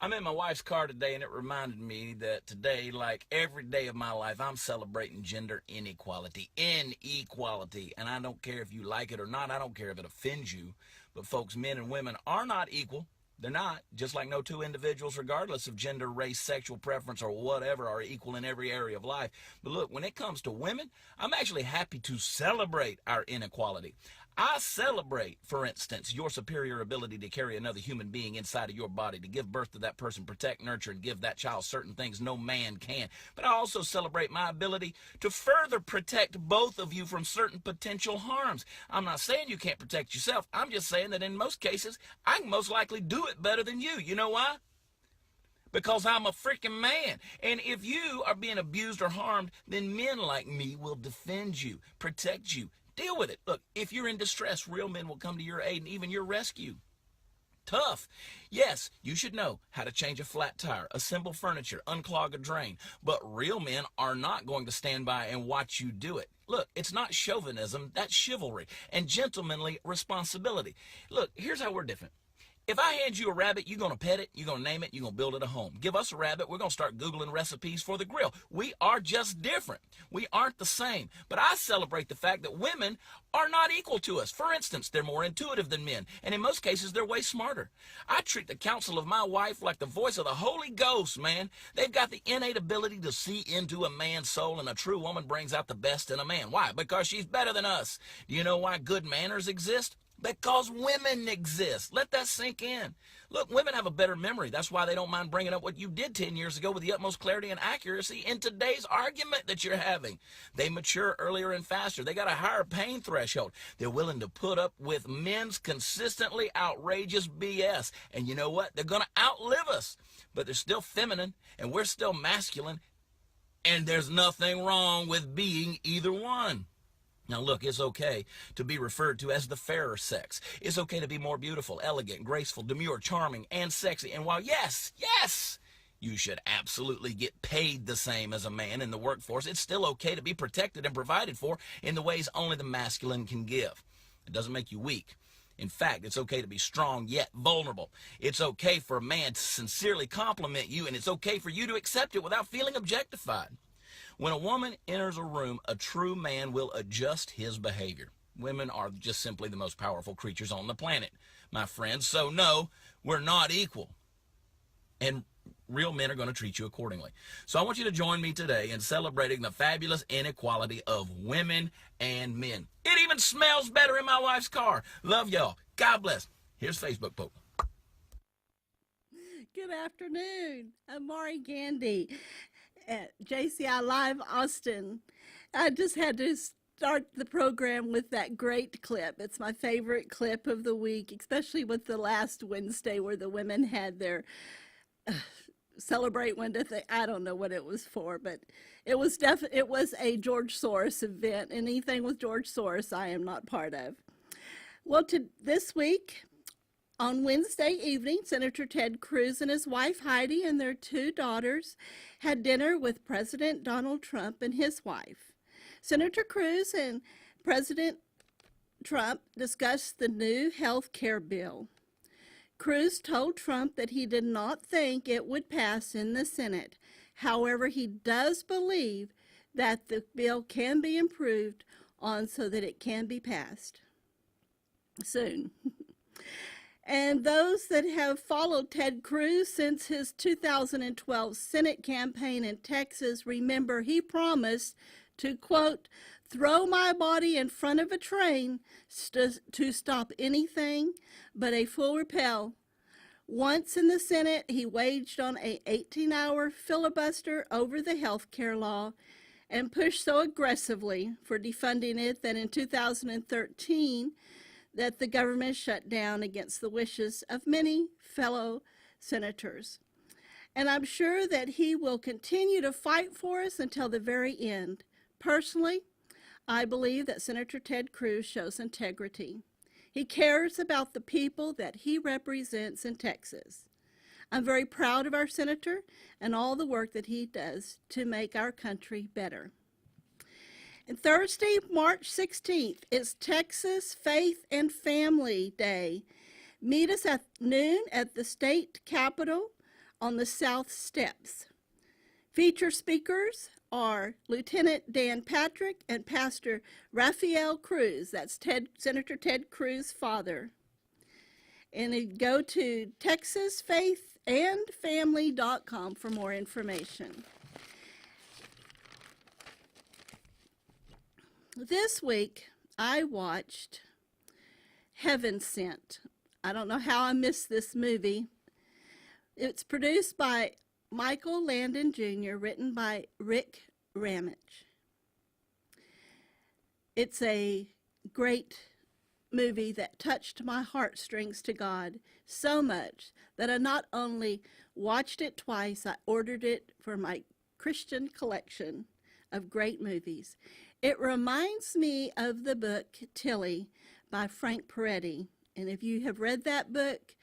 I'm in my wife's car today, and it reminded me that today, like every day of my life, I'm celebrating gender inequality. Inequality. And I don't care if you like it or not. I don't care if it offends you. But folks, men and women are not equal. They're not. Just like no two individuals, regardless of gender, race, sexual preference, or whatever, are equal in every area of life. But look, when it comes to women, I'm actually happy to celebrate our inequality. I celebrate, for instance, your superior ability to carry another human being inside of your body, to give birth to that person, protect, nurture, and give that child certain things no man can. But I also celebrate my ability to further protect both of you from certain potential harms. I'm not saying you can't protect yourself. I'm just saying that in most cases, I can most likely do it better than you. You know why? Because I'm a freaking man. And if you are being abused or harmed, then men like me will defend you, protect you, deal with it. Look, if you're in distress, real men will come to your aid and even your rescue. Tough. Yes, you should know how to change a flat tire, assemble furniture, unclog a drain. But real men are not going to stand by and watch you do it. Look, it's not chauvinism, that's chivalry and gentlemanly responsibility. Look, here's how we're different. If I hand you a rabbit, you're going to pet it, you're going to name it, you're going to build it a home. Give us a rabbit, we're going to start Googling recipes for the grill. We are just different. We aren't the same. But I celebrate the fact that women are not equal to us. For instance, they're more intuitive than men, and in most cases, they're way smarter. I treat the counsel of my wife like the voice of the Holy Ghost, man. They've got the innate ability to see into a man's soul, and a true woman brings out the best in a man. Why? Because she's better than us. Do you know why good manners exist? Because women exist. Let that sink in. Look, women have a better memory. That's why they don't mind bringing up what you did 10 years ago with the utmost clarity and accuracy in today's argument that you're having. They mature earlier and faster. They got a higher pain threshold. They're willing to put up with men's consistently outrageous BS. And you know what? They're going to outlive us. But they're still feminine, and we're still masculine. And there's nothing wrong with being either one. Now look, it's okay to be referred to as the fairer sex. It's okay to be more beautiful, elegant, graceful, demure, charming, and sexy. And while yes, you should absolutely get paid the same as a man in the workforce, it's still okay to be protected and provided for in the ways only the masculine can give. It doesn't make you weak. In fact, it's okay to be strong yet vulnerable. It's okay for a man to sincerely compliment you, and it's okay for you to accept it without feeling objectified. When a woman enters a room, a true man will adjust his behavior. Women are just simply the most powerful creatures on the planet, my friends. So no, we're not equal. And real men are going to treat you accordingly. So I want you to join me today in celebrating the fabulous inequality of women and men. It even smells better in my wife's car. Love y'all. God bless. Here's Facebook Pope. Good afternoon. I'm Mauri Gandy at JCI Live Austin. I just had to start the program with that great clip. It's my favorite clip of the week, especially with the last Wednesday where the women had their celebrate Window thing. I don't know what it was for, but it was a George Soros event. Anything with George Soros, I am not part of. Well, this week, on Wednesday evening, Senator Ted Cruz and his wife Heidi and their two daughters had dinner with President Donald Trump and his wife. Senator Cruz and President Trump discussed the new health care bill. Cruz told Trump that he did not think it would pass in the Senate. However, he does believe that the bill can be improved on so that it can be passed soon. And those that have followed Ted Cruz since his 2012 Senate campaign in Texas remember he promised to, quote, throw my body in front of a train to stop anything but a full repeal. Once in the Senate, he waged on an 18-hour filibuster over the health care law and pushed so aggressively for defunding it that in 2013, that the government shut down against the wishes of many fellow senators. And I'm sure that he will continue to fight for us until the very end. Personally, I believe that Senator Ted Cruz shows integrity. He cares about the people that he represents in Texas. I'm very proud of our senator and all the work that he does to make our country better. And Thursday, March 16th, is Texas Faith and Family Day. Meet us at noon at the state capitol. on the South Steps. Feature speakers are Lieutenant Dan Patrick and Pastor Raphael Cruz. That's Senator Ted Cruz's father. And go to texasfaithandfamily.com for more information. This week, I watched Heaven Sent. I don't know how I missed this movie. It's produced by Michael Landon Jr., written by Rick Ramage. It's a great movie that touched my heartstrings to God so much that I not only watched it twice, I ordered it for my Christian collection of great movies. It reminds me of the book Tilly by Frank Peretti. And if you have read that book,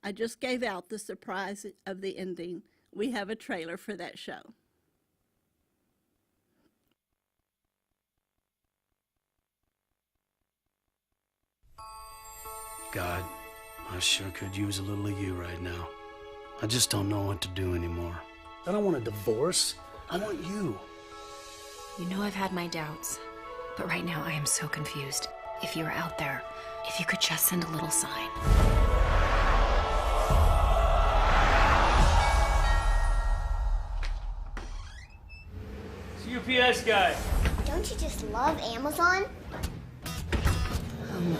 I just gave out the surprise of the ending. We have a trailer for that show. God, I sure could use a little of you right now. I just don't know what to do anymore. I don't want a divorce. I want you. You know I've had my doubts, but right now I am so confused. If you were out there, if you could just send a little sign. UPS guy. Don't you just love Amazon? Oh my.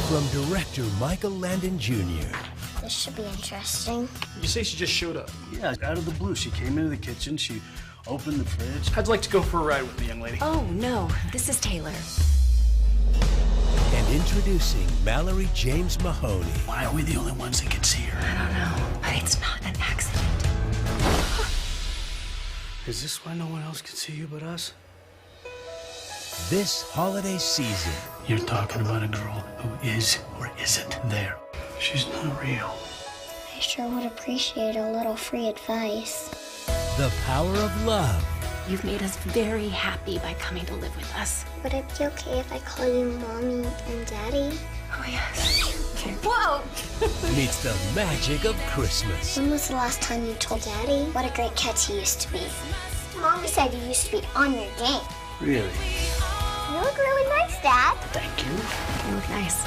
From director Michael Landon Jr. This should be interesting. You say she just showed up. Yeah, out of the blue. She came into the kitchen. She opened the fridge. I'd like to go for a ride with the young lady. Oh no, this is Taylor. And introducing Mallory James Mahoney. Why are we the only ones that can see her? I don't know, but it's not an accident. Is this why no one else can see you but us? This holiday season, You're talking about a girl who is or isn't there. She's not real. I sure would appreciate a little free advice. the power of love, You've made us very happy by coming to live with us. Would it be okay if I call you Mommy and Daddy? Oh yes. Okay. Whoa! meets the magic of Christmas. When was the last time you told Daddy what a great catch he used to be? Mommy said you used to be on your game. Really? You look really nice, Dad. Thank you. You look nice.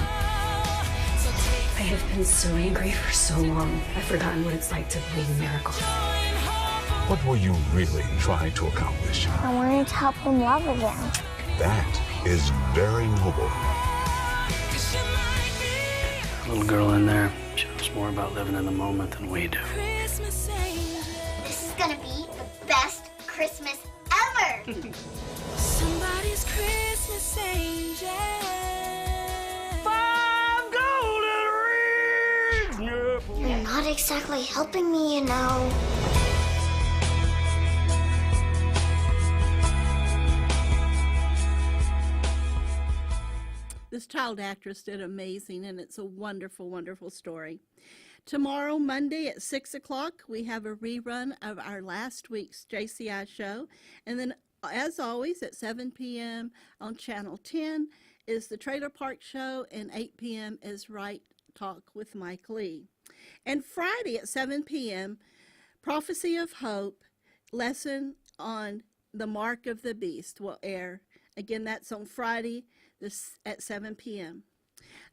I have been so angry for so long. I've forgotten what it's like to believe in miracles. What were you really trying to accomplish? I wanted to help him love again. That is very noble. Little girl in there. She knows more about living in the moment than we do. This is gonna be the best Christmas ever. Somebody's Christmas angel. You're not exactly helping me, you know. This child actress did amazing, and it's a wonderful, wonderful story. Tomorrow, Monday at 6 o'clock, we have a rerun of our last week's JCI show. And then, as always, at 7 p.m. on Channel 10 is the Trailer Park Show, and 8 p.m. is Right Talk with Mike Lee. And Friday at 7 p.m., Prophecy of Hope, lesson on the Mark of the Beast will air. Again, that's on Friday at 7 p.m.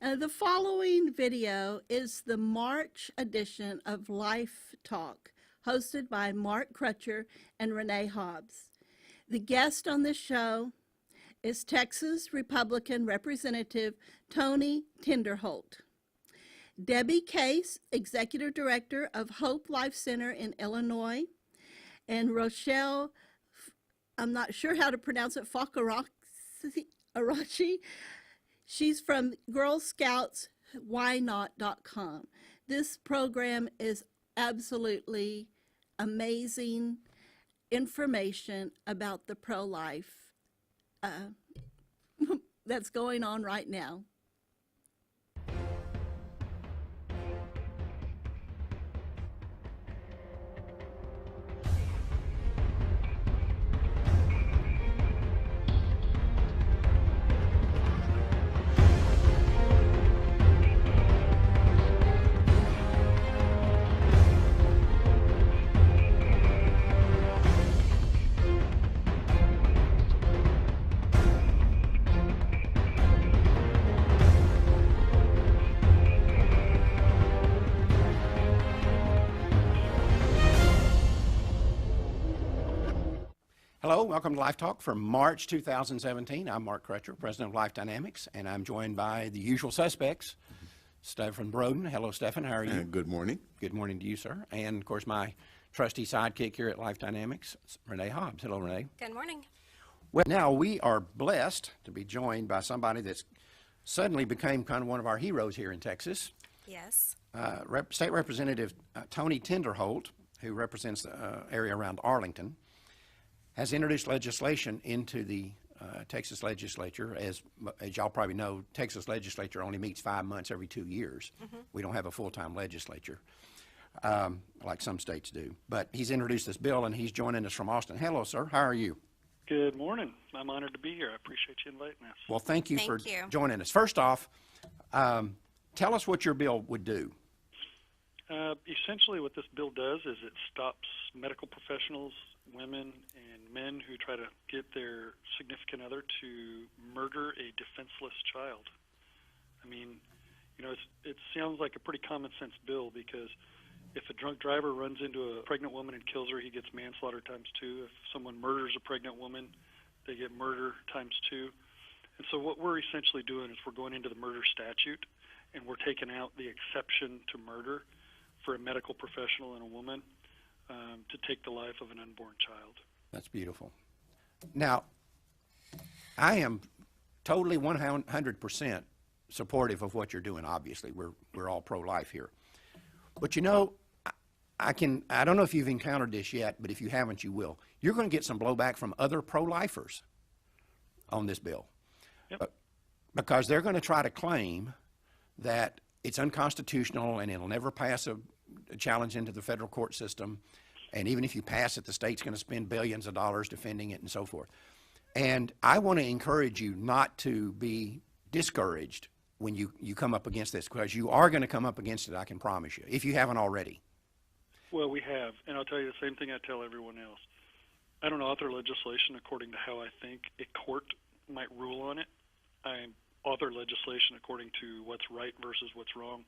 The following video is the March edition of Life Talk, hosted by Mark Crutcher and Renee Hobbs. The guest on this show is Texas Republican Representative Tony Tinderholt. Debbie Case, Executive Director of Hope Life Center in Illinois, and Rochelle, I'm not sure how to pronounce it, Fakarachi. She's from Girl Scouts WhyNot.com. This program is absolutely amazing information about the pro-life that's going on right now. Hello, welcome to Life Talk for March 2017. I'm Mark Crutcher, president of Life Dynamics, and I'm joined by the usual suspects, Stephen Broden. Hello, Stephen. How are you? Good morning. Good morning to you, sir. And, of course, my trusty sidekick here at Life Dynamics, Renee Hobbs. Hello, Renee. Good morning. Well, now we are blessed to be joined by somebody that's suddenly became kind of one of our heroes here in Texas. Yes. State Representative Tony Tinderholt, who represents the area around Arlington, has introduced legislation into the Texas legislature. As y'all probably know, Texas legislature only meets 5 months every 2 years. We don't have a full-time legislature like some states do. But he's introduced this bill, and he's joining us from Austin. Hello, sir. How are you? Good morning. I'm honored to be here. I appreciate you inviting us. Well, thank you for joining us. First off, tell us what your bill would do. Essentially, what this bill does is it stops medical professionals, women, and men who try to get their significant other to murder a defenseless child. I mean, you know, it sounds like a pretty common sense bill, because if a drunk driver runs into a pregnant woman and kills her, he gets manslaughter times 2. If someone murders a pregnant woman, they get murder times 2. And so what we're essentially doing is we're going into the murder statute, and we're taking out the exception to murder for a medical professional and a woman to take the life of an unborn child. That's beautiful. Now, I am totally 100% supportive of what you're doing. Obviously, we're all pro-life here. But you know, I don't know if you've encountered this yet, but if you haven't, you will. You're going to get some blowback from other pro-lifers on this bill. Yep. Because they're going to try to claim that it's unconstitutional and it'll never pass a challenge into the federal court system. And even if you pass it, the state's going to spend billions of dollars defending it and so forth. And I want to encourage you not to be discouraged when you come up against this, because you are going to come up against it, I can promise you, if you haven't already. Well, we have, and I'll tell you the same thing I tell everyone else. I don't author legislation according to how I think a court might rule on it. I author legislation according to what's right versus what's wrong.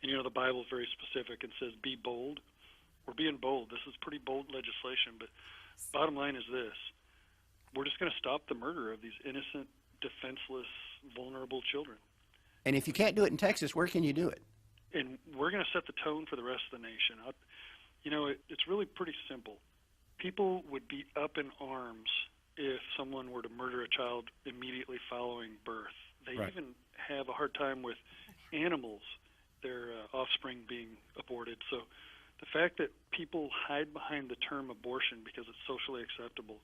And, you know, the Bible is very specific and says, be bold. We're being bold. This is pretty bold legislation, but bottom line is this. We're just going to stop the murder of these innocent, defenseless, vulnerable children. And if you can't do it in Texas, where can you do it? And we're going to set the tone for the rest of the nation. You know, it's really pretty simple. People would be up in arms if someone were to murder a child immediately following birth. They even have a hard time with animals, their offspring being aborted. So the fact that people hide behind the term abortion because it's socially acceptable,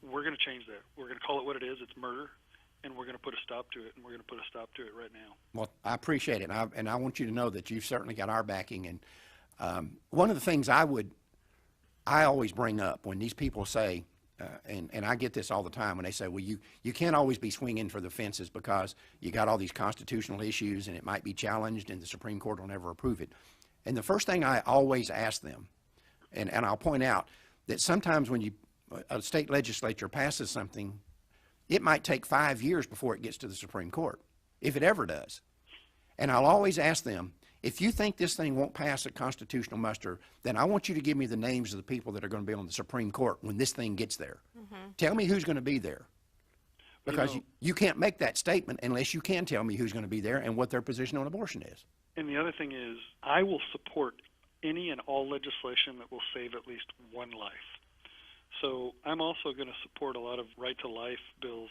we're going to change that. We're going to call it what it is. It's murder. And we're going to put a stop to it, and we're going to put a stop to it right now. Well, I appreciate it, and I want you to know that you've certainly got our backing. And one of the things I always bring up when these people say, and I get this all the time when they say, well, you can't always be swinging for the fences because you got all these constitutional issues, and it might be challenged, and the Supreme Court will never approve it. And the first thing I always ask them, and I'll point out that sometimes when a state legislature passes something, it might take 5 years before it gets to the Supreme Court, if it ever does. And I'll always ask them, if you think this thing won't pass a constitutional muster, then I want you to give me the names of the people that are going to be on the Supreme Court when this thing gets there. Tell me who's going to be there. Because you can't make that statement unless you can tell me who's going to be there and what their position on abortion is. And the other thing is, I will support any and all legislation that will save at least one life. So I'm also going to support a lot of right-to-life bills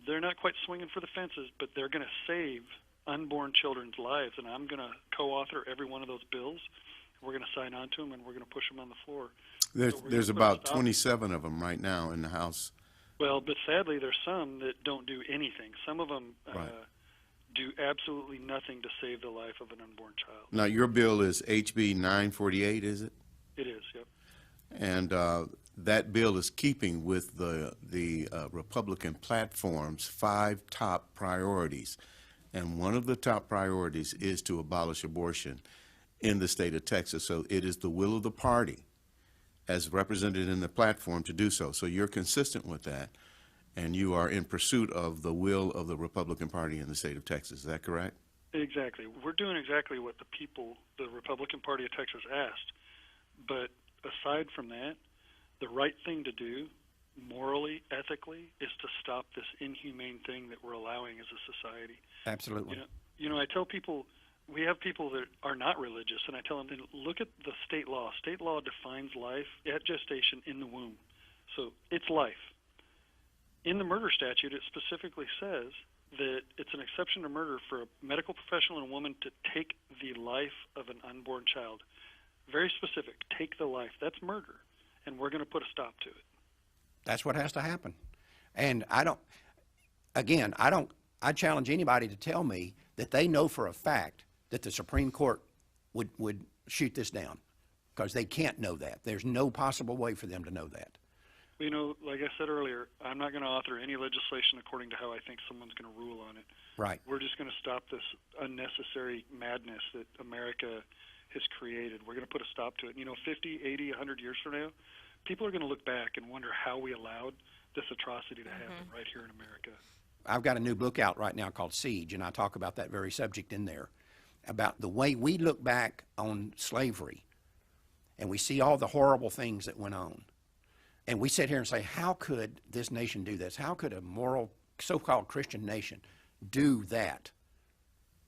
they're not quite swinging for the fences, but they're going to save unborn children's lives, and I'm going to co-author every one of those bills. We're going to sign on to them, and we're going to push them on the floor. There's about 27 of them right now in the House. Well, but sadly, there's some that don't do anything. Some of them do absolutely nothing to save the life of an unborn child. Now, your bill is HB 948, is it? It is, yep. And that bill is keeping with the Republican platform's 5 top priorities. And one of the top priorities is to abolish abortion in the state of Texas. So it is the will of the party, as represented in the platform, to do so. So you're consistent with that, and you are in pursuit of the will of the Republican Party in the state of Texas. Is that correct? Exactly. We're doing exactly what the people, the Republican Party of Texas, asked. But aside from that, the right thing to do morally, ethically, is to stop this inhumane thing that we're allowing as a society. Absolutely. I tell people, we have people that are not religious, and I tell them, look at the state law. State law defines life at gestation in the womb. So it's life. In the murder statute, it specifically says that it's an exception to murder for a medical professional and a woman to take the life of an unborn child. Very specific, take the life. That's murder, and we're going to put a stop to it. That's what has to happen. And I challenge anybody to tell me that they know for a fact that the Supreme Court would shoot this down, because they can't know that. There's no possible way for them to know that. Like I said earlier, I'm not going to author any legislation according to how I think someone's going to rule on it. Right. We're just going to stop this unnecessary madness that America has created. We're going to put a stop to it. 50, 80, 100 years from now, people are going to look back and wonder how we allowed this atrocity to happen right here in America. I've got a new book out right now called Siege, and I talk about that very subject in there, about the way we look back on slavery, and we see all the horrible things that went on. And we sit here and say, how could this nation do this? How could a moral, so-called Christian nation do that,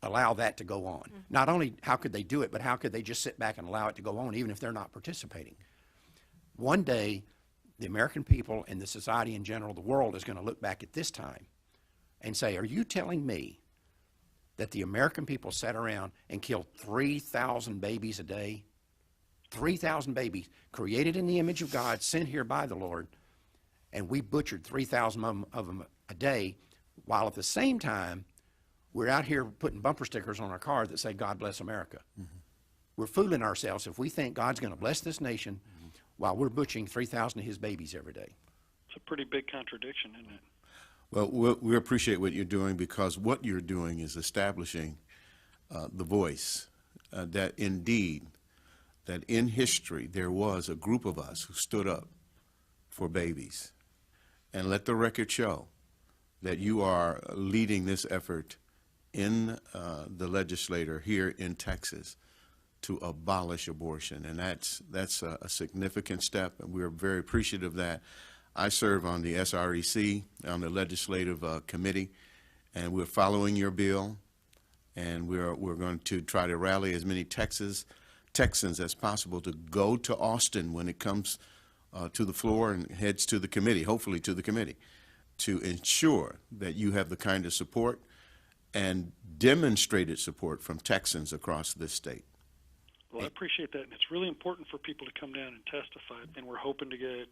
allow that to go on? Not only how could they do it, but how could they just sit back and allow it to go on, even if they're not participating? One day, the American people and the society in general, the world, is going to look back at this time and say, are you telling me that the American people sat around and killed 3,000 babies a day? 3,000 babies created in the image of God, sent here by the Lord, and we butchered 3,000 of them a day, while at the same time, we're out here putting bumper stickers on our car that say, God bless America. We're fooling ourselves if we think God's going to bless this nation while we're butchering 3,000 of his babies every day. It's a pretty big contradiction, isn't it? Well, we appreciate what you're doing, because what you're doing is establishing the voice that indeed, that in history there was a group of us who stood up for babies. And let the record show that you are leading this effort in the legislature here in Texas to abolish abortion. And that's a significant step, and we're very appreciative of that. I serve on the SREC, on the legislative committee, and we're following your bill, and we're going to try to rally as many Texans as possible to go to Austin when it comes to the floor and heads to the committee, hopefully to the committee, to ensure that you have the kind of support and demonstrated support from Texans across this state. Well, I appreciate that, and it's really important for people to come down and testify, and we're hoping to get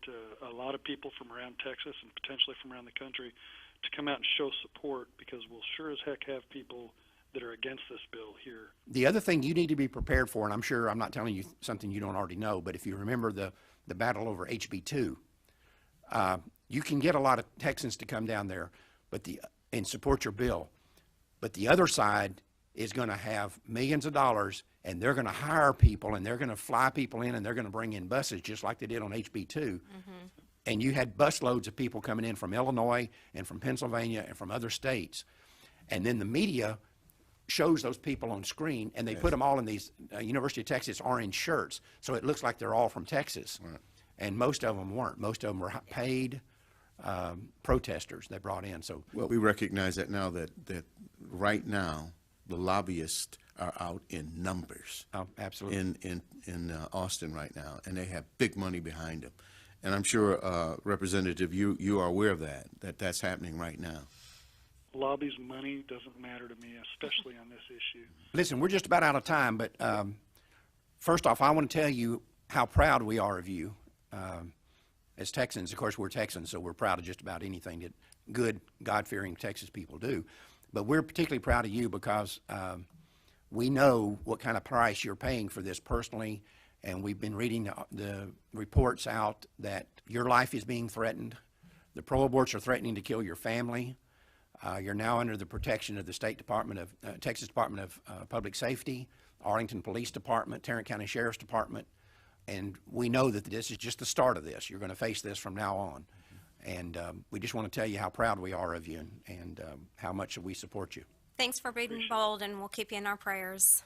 a lot of people from around Texas and potentially from around the country to come out and show support, because we'll sure as heck have people that are against this bill here. The other thing you need to be prepared for, and I'm sure I'm not telling you something you don't already know, but if you remember the battle over HB2, you can get a lot of Texans to come down there and support your bill. But the other side is going to have millions of dollars, and they're going to hire people, and they're going to fly people in, and they're going to bring in buses just like they did on HB2. And you had busloads of people coming in from Illinois and from Pennsylvania and from other states. And then the media shows those people on screen, and they put them all in these University of Texas orange shirts, so it looks like they're all from Texas. And most of them weren't. Most of them were paid protesters they brought in. So, well, we recognize that now, that right now the lobbyists are out in numbers. Oh, absolutely. In Austin right now, and they have big money behind them. And I'm sure, Representative, you are aware of that's happening right now. Lobby's money doesn't matter to me, especially on this issue. Listen, we're just about out of time, but first off, I want to tell you how proud we are of you as Texans. Of course, we're Texans, so we're proud of just about anything that good, God-fearing Texas people do. But we're particularly proud of you because we know what kind of price you're paying for this personally, and we've been reading the reports out that your life is being threatened. The pro-aborts are threatening to kill your family. You're now under the protection of the Texas Department of Public Safety, Arlington Police Department, Tarrant County Sheriff's Department, and we know that this is just the start of this. You're going to face this from now on, and we just want to tell you how proud we are of you and how much we support you. Thanks for being bold, and we'll keep you in our prayers.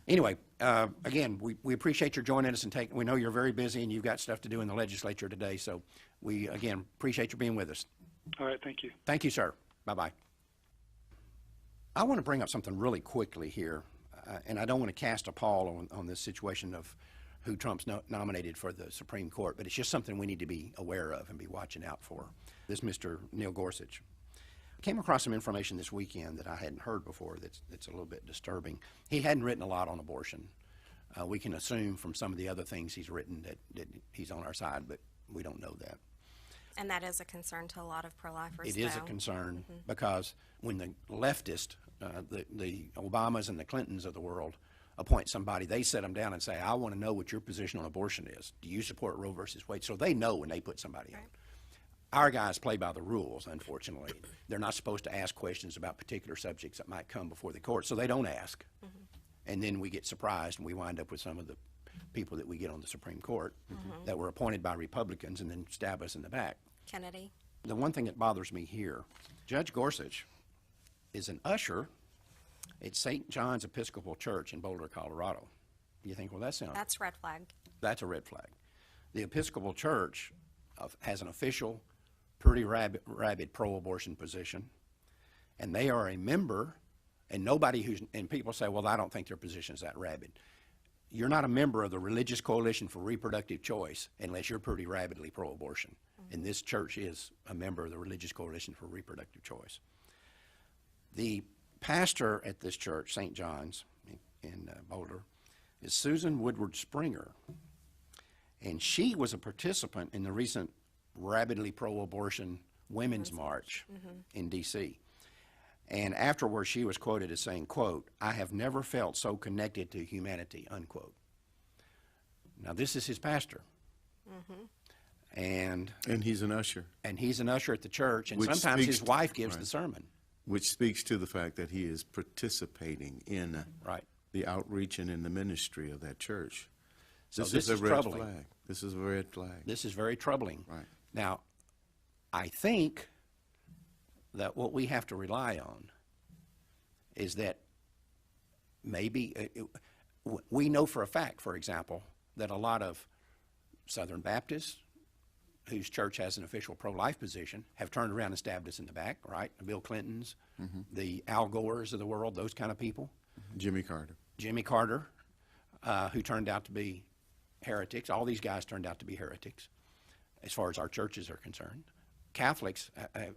Anyway, again, we appreciate your joining us, and we know you're very busy and you've got stuff to do in the legislature today, so we, again, appreciate you being with us. All right, thank you. Thank you, sir. Bye-bye. I want to bring up something really quickly here, and I don't want to cast a pall on this situation of who Trump's nominated for the Supreme Court, but it's just something we need to be aware of and be watching out for. This Mr. Neil Gorsuch. I came across some information this weekend that I hadn't heard before that's a little bit disturbing. He hadn't written a lot on abortion. We can assume from some of the other things he's written that he's on our side, but we don't know that. And that is a concern to a lot of pro-lifers. It is a concern because when the leftist, the Obamas and the Clintons of the world appoint somebody, they sit them down and say, I want to know what your position on abortion is. Do you support Roe versus Wade? So they know when they put somebody on. Our guys play by the rules, unfortunately. They're not supposed to ask questions about particular subjects that might come before the court, so they don't ask. And then we get surprised and we wind up with some of the people that we get on the Supreme Court that were appointed by Republicans and then stab us in the back. Kennedy. The one thing that bothers me here, Judge Gorsuch is an usher at St. John's Episcopal Church in Boulder, Colorado. You think, well, that's red flag. That's a red flag. The Episcopal Church has an official, pretty rabid pro-abortion position, and they are a member, and and people say, well, I don't think their position is that rabid. You're not a member of the Religious Coalition for Reproductive Choice unless you're pretty rabidly pro-abortion. And this church is a member of the Religious Coalition for Reproductive Choice. The pastor at this church, St. John's in Boulder, is Susan Woodward Springer. And she was a participant in the recent rabidly pro-abortion Women's March in D.C. And afterwards, she was quoted as saying, quote, I have never felt so connected to humanity, unquote. Now, this is his pastor. And he's an usher. And he's an usher at the church, and sometimes his wife gives the sermon. Which speaks to the fact that he is participating in the outreach and in the ministry of that church. So this is a red flag. This is a red flag. This is very troubling. Right. Now, I think that what we have to rely on is that maybe we know for a fact, for example, that a lot of Southern Baptists whose church has an official pro-life position have turned around and stabbed us in the back, right? The Bill Clintons, the Al Gores of the world, those kind of people. Jimmy Carter. Jimmy Carter, who turned out to be heretics. All these guys turned out to be heretics as far as our churches are concerned. Catholics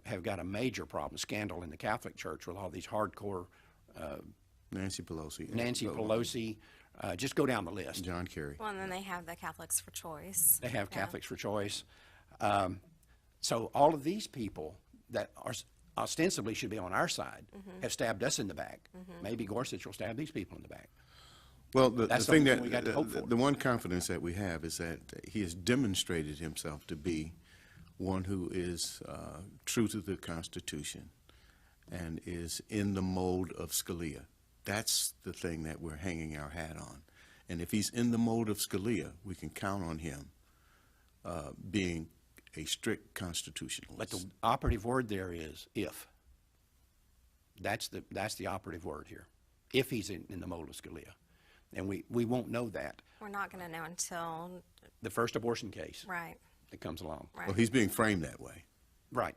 have got a major problem, scandal in the Catholic Church with all these hardcore Nancy Pelosi. Nancy Pelosi. Just go down the list. John Kerry. Well, and then they have the Catholics for Choice. They have Catholics for Choice. So all of these people that are ostensibly should be on our side have stabbed us in the back. Maybe Gorsuch will stab these people in the back. Well, the thing that we got to hope for. The one confidence that we have is that he has demonstrated himself to be one who is true to the Constitution and is in the mold of Scalia. That's the thing that we're hanging our hat on. And if he's in the mold of Scalia, we can count on him being a strict constitutionalist. But the operative word there is if. That's the operative word here. If he's in the mold of Scalia. And we won't know that. We're not going to know until the first abortion case. Right. That comes along. Right. Well, he's being framed that way. Right.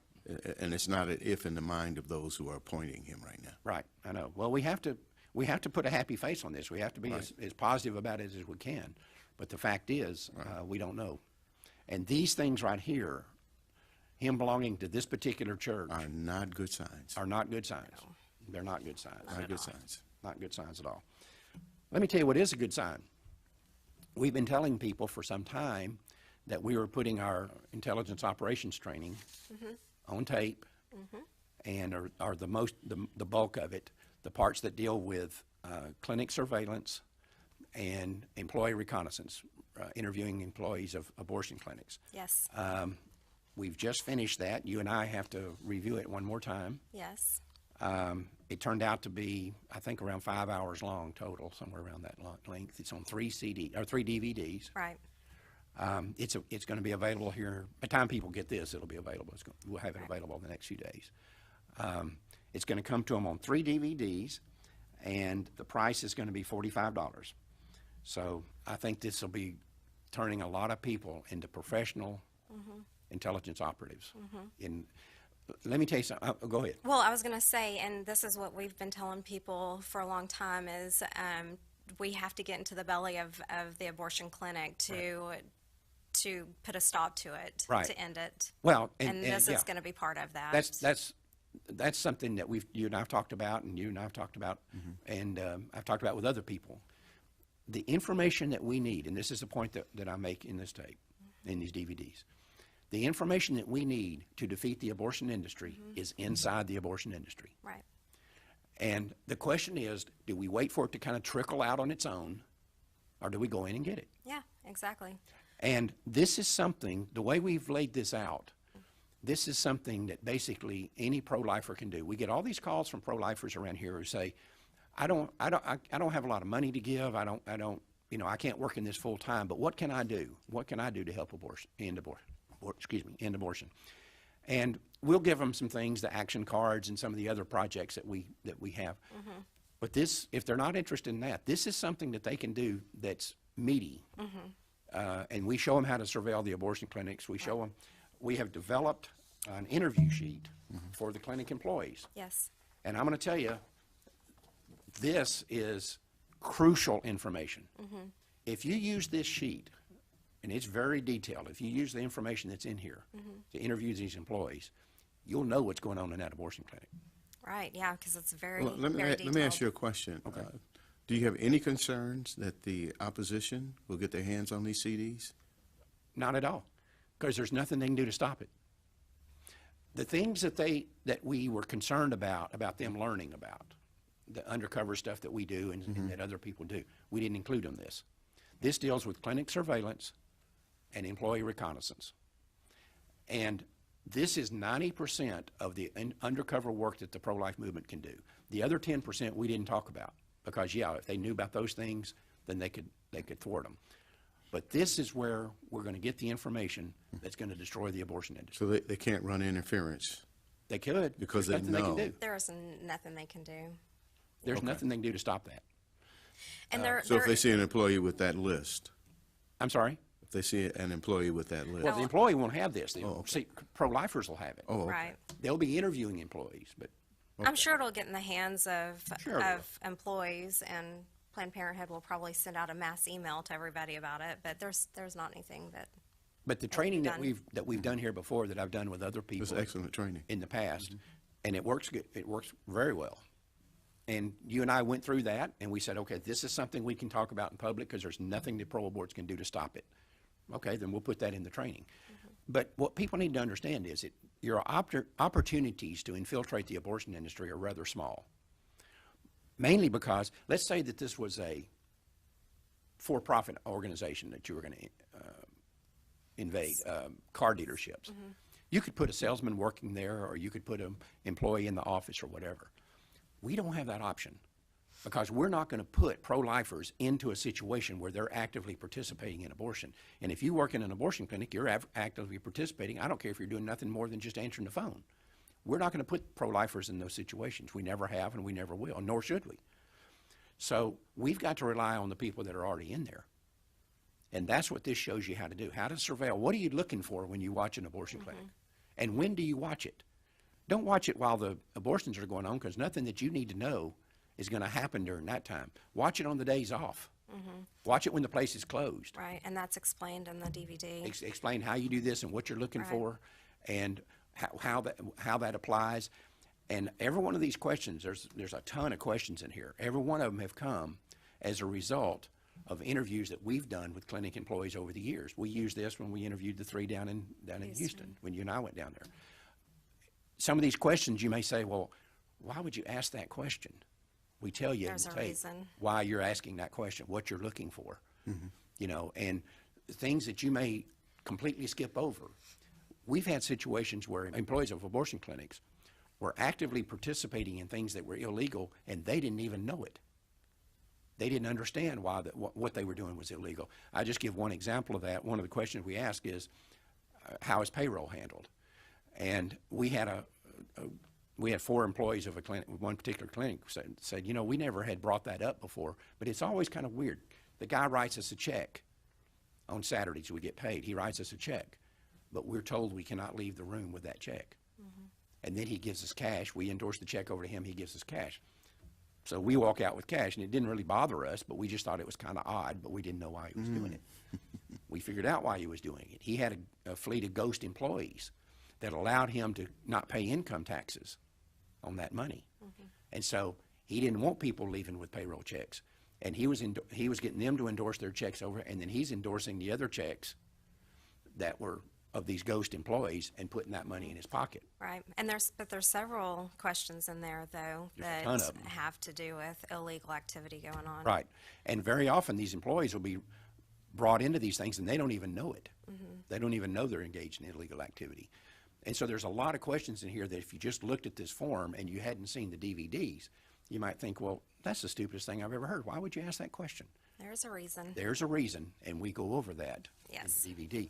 And it's not an if in the mind of those who are appointing him right now. Right. I know. Well, we have to put a happy face on this. We have to be as positive about it as we can. But the fact is, we don't know. And these things right here, him belonging to this particular church, are not good signs. Are not good signs. No. They're not good signs. Not good signs. Not good signs at all. Let me tell you what is a good sign. We've been telling people for some time that we were putting our intelligence operations training on tape and are the bulk of it, the parts that deal with clinic surveillance and employee reconnaissance, interviewing employees of abortion clinics. Yes. We've just finished that. You and I have to review it one more time. Yes. It turned out to be, I think, around 5 hours long total, somewhere around that length. It's on 3 DVDs. Right. It's going to be available here. By the time people get this, it'll be available. We'll have it available in the next few days. It's going to come to them on 3 DVDs. and the price is going to be $45. So I think this will be turning a lot of people into professional intelligence operatives. Let me tell you something. Go ahead. Well, I was going to say, and this is what we've been telling people for a long time, is we have to get into the belly of the abortion clinic to put a stop to it, Right. to end it. Well, and this yeah. is going to be part of that. That's something that you and I've talked about, and you and I've talked about, and I've talked about with other people. The information that we need, and this is the point that I make in this tape, in these DVDs, the information that we need to defeat the abortion industry is inside the abortion industry. Right. And the question is, do we wait for it to kind of trickle out on its own, or do we go in and get it? Yeah, exactly. And this is something, the way we've laid this out, this is something that basically any pro-lifer can do. We get all these calls from pro-lifers around here who say, I don't have a lot of money to give. I can't work in this full time, but what can I do? What can I do to help end abortion? And we'll give them some things, the action cards and some of the other projects that we have. But this, if they're not interested in that, this is something that they can do that's meaty. And we show them how to surveil the abortion clinics. We show them, we have developed an interview sheet for the clinic employees. Yes. And I'm going to tell you, this is crucial information. If you use this sheet, and it's very detailed, if you use the information that's in here to interview these employees, you'll know what's going on in that abortion clinic. Right, yeah, because it's very, Well, very let detailed. me ask you a question. Okay. Do you have any concerns that the opposition will get their hands on these CDs? Not at all, because there's nothing they can do to stop it. The things that we were concerned about them learning about, the undercover stuff that we do and that other people do, we didn't include in this. This deals with clinic surveillance and employee reconnaissance. And this is 90% of the undercover work that the pro-life movement can do. The other 10% we didn't talk about because, yeah, if they knew about those things, then they could thwart them. But this is where we're going to get the information that's going to destroy the abortion industry. So they can't run interference? They could. Because There's they nothing know. They can do. There is nothing they can do. There's nothing they can do to stop that. And So if they see an employee with that list? I'm sorry? If they see an employee with that list? Well, the employee won't have this. See, pro-lifers will have it. Oh, okay. Right. They'll be interviewing employees, but I'm sure it'll get in the hands of Sure it employees, and Planned Parenthood will probably send out a mass email to everybody about it. But there's not anything that. But the training that we've done here before, that I've done with other people, It's excellent training in the past, and it works good. It works very well. And you and I went through that, and we said, okay, this is something we can talk about in public because there's nothing the pro-aborts can do to stop it. Okay, then we'll put that in the training. But what people need to understand is that your opportunities to infiltrate the abortion industry are rather small. Mainly because, let's say that this was a for-profit organization that you were going to invade, car dealerships. You could put a salesman working there, or you could put an employee in the office or whatever. We don't have that option because we're not going to put pro-lifers into a situation where they're actively participating in abortion. And if you work in an abortion clinic, you're actively participating. I don't care if you're doing nothing more than just answering the phone. We're not going to put pro-lifers in those situations. We never have, and we never will, nor should we. So we've got to rely on the people that are already in there. And that's what this shows you how to do, how to surveil. What are you looking for when you watch an abortion clinic? And when do you watch it? Don't watch it while the abortions are going on, because nothing that you need to know is going to happen during that time. Watch it on the days off. Watch it when the place is closed. Right, and that's explained in the DVD. Explain how you do this and what you're looking for, and how that applies. And every one of these questions, there's a ton of questions in here. Every one of them have come as a result of interviews that we've done with clinic employees over the years. We used this when we interviewed the 3 down in Houston, when you and I went down there. Some of these questions you may say, well, why would you ask that question? We tell you in the tape why you're asking that question, what you're looking for, you know, and things that you may completely skip over. We've had situations where employees of abortion clinics were actively participating in things that were illegal, and they didn't even know it. They didn't understand why what they were doing was illegal. I just give one example of that. One of the questions we ask is, how is payroll handled? And we had a we had 4 employees of a clinic, one particular clinic said, you know, we never had brought that up before, but it's always kind of weird. The guy writes us a check. On Saturdays we get paid. He writes us a check, but we're told we cannot leave the room with that check. And then he gives us cash. We endorse the check over to him. He gives us cash. So we walk out with cash, and it didn't really bother us, but we just thought it was kind of odd, but we didn't know why he was doing it. We figured out why he was doing it. He had a fleet of ghost employees that allowed him to not pay income taxes on that money. And so he didn't want people leaving with payroll checks. And he was getting them to endorse their checks over, and then he's endorsing the other checks that were of these ghost employees and putting that money in his pocket. Right, and there's several questions in there though There's a ton that of them. have to do with illegal activity going on. Right, and very often these employees will be brought into these things and they don't even know it. They don't even know they're engaged in illegal activity. And so there's a lot of questions in here that if you just looked at this form and you hadn't seen the DVDs, you might think, well, that's the stupidest thing I've ever heard. Why would you ask that question? There's a reason. There's a reason, and we go over that Yes. in the DVD.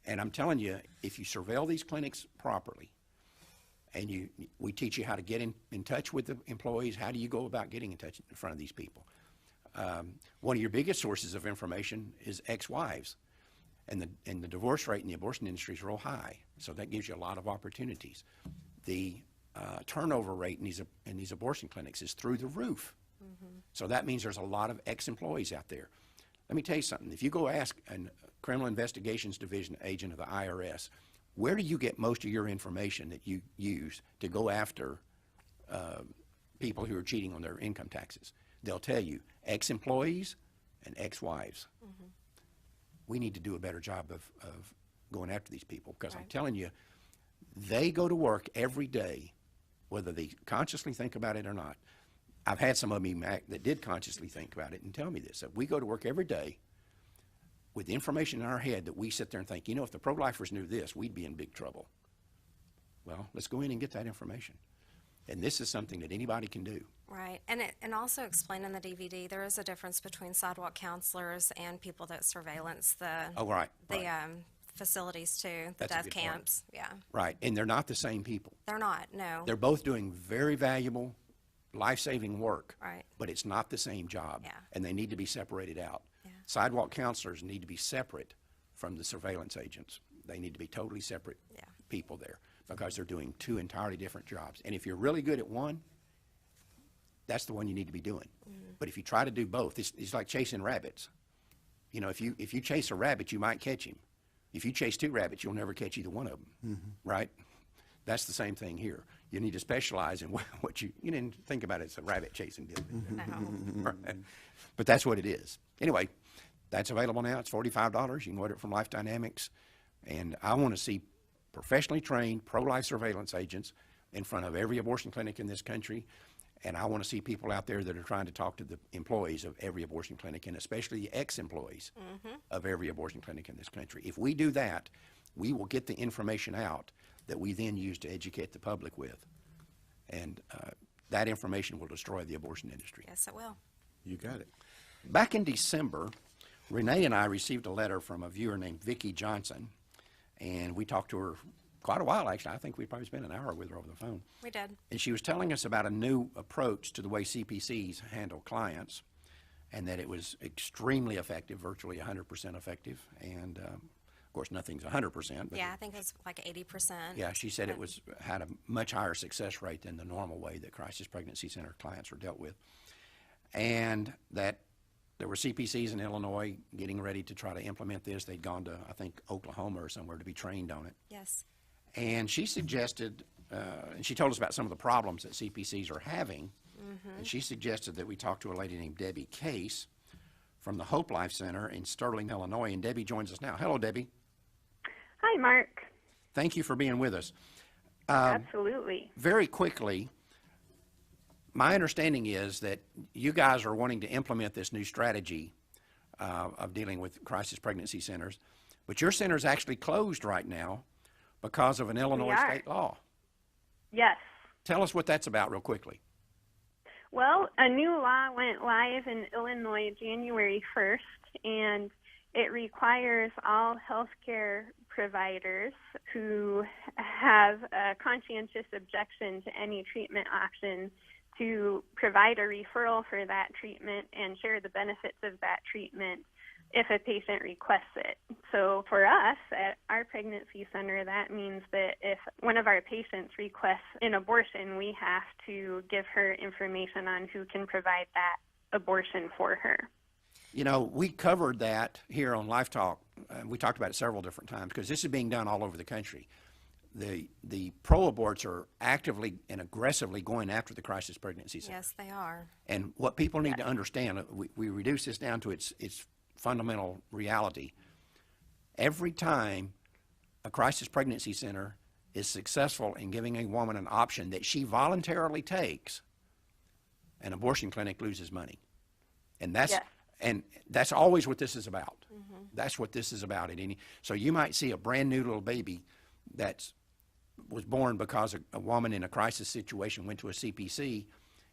And I'm telling you, if you surveil these clinics properly, and we teach you how to get in touch with the employees, how do you go about getting in touch in front of these people? One of your biggest sources of information is ex-wives, and the divorce rate in the abortion industry is real high, so that gives you a lot of opportunities. The turnover rate in these abortion clinics is through the roof. So that means there's a lot of ex-employees out there. Let me tell you something. If you go ask a criminal investigations division agent of the IRS, where do you get most of your information that you use to go after people who are cheating on their income taxes? They'll tell you ex-employees and ex-wives. We need to do a better job of going after these people, because I'm telling you, they go to work every day, whether they consciously think about it or not. I've had some of them that did consciously think about it and tell me this, that we go to work every day with information in our head that we sit there and think, you know, if the pro-lifers knew this, we'd be in big trouble. Well, let's go in and get that information. And this is something that anybody can do. Right, and also explain in the DVD, there is a difference between sidewalk counselors and people that surveillance the facilities too, the That's a death good point. camps. Yeah, Right, and they're not the same people. they're not. No. They're both doing very valuable, life-saving work, Right. but it's not the same job, Yeah. and they need to be separated out. Sidewalk counselors need to be separate from the surveillance agents. They need to be totally separate people there, because they're doing 2 entirely different jobs. And if you're really good at one, that's the one you need to be doing. But if you try to do both, it's like chasing rabbits. You know, if you chase a rabbit, you might catch him. If you chase 2 rabbits, you'll never catch either one of them, right? That's the same thing here. You need to specialize in what you didn't think about it as a rabbit chasing business. Right. But that's what it is. Anyway, that's available now. It's $45. You can order it from Life Dynamics. And I want to see professionally trained pro-life surveillance agents in front of every abortion clinic in this country. And I want to see people out there that are trying to talk to the employees of every abortion clinic, and especially the ex-employees of every abortion clinic in this country. If we do that, we will get the information out that we then use to educate the public with. And that information will destroy the abortion industry. Yes, it will. You got it. Back in December, Renee and I received a letter from a viewer named Vicki Johnson, and we talked to her quite a while, actually. I think we probably spent an hour with her over the phone. We did. And she was telling us about a new approach to the way CPCs handle clients, and that it was extremely effective, virtually 100% effective. And of course, nothing's 100%. But Yeah, I think it was like 80%. yeah, she said it had a much higher success rate than the normal way that crisis pregnancy center clients are dealt with. And that there were CPCs in Illinois getting ready to try to implement this. They'd gone to, I think, Oklahoma or somewhere to be trained on it. Yes. And she suggested, and she told us about some of the problems that CPCs are having, and she suggested that we talk to a lady named Debbie Case from the Hope Life Center in Sterling, Illinois, and Debbie joins us now. Hello, Debbie. Hi, Mark. Thank you for being with us. Absolutely. Very quickly, my understanding is that you guys are wanting to implement this new strategy of dealing with crisis pregnancy centers, but your center is actually closed right now because of an Illinois state law. Yes. Tell us what that's about real quickly. Well, a new law went live in Illinois January 1st, and it requires all healthcare providers who have a conscientious objection to any treatment option to provide a referral for that treatment and share the benefits of that treatment if a patient requests it. So for us at our pregnancy center, that means that if one of our patients requests an abortion, we have to give her information on who can provide that abortion for her. You know, we covered that here on Live Talk. We talked about it several different times because this is being done all over the country. The pro-aborts are actively and aggressively going after the crisis pregnancy center. Yes, they are. And what people need to understand, we reduce this down to its fundamental reality. Every time a crisis pregnancy center is successful in giving a woman an option that she voluntarily takes, an abortion clinic loses money. And that's always what this is about. Mm-hmm. That's what this is about. So you might see a brand new little baby that was born because a woman in a crisis situation went to a CPC,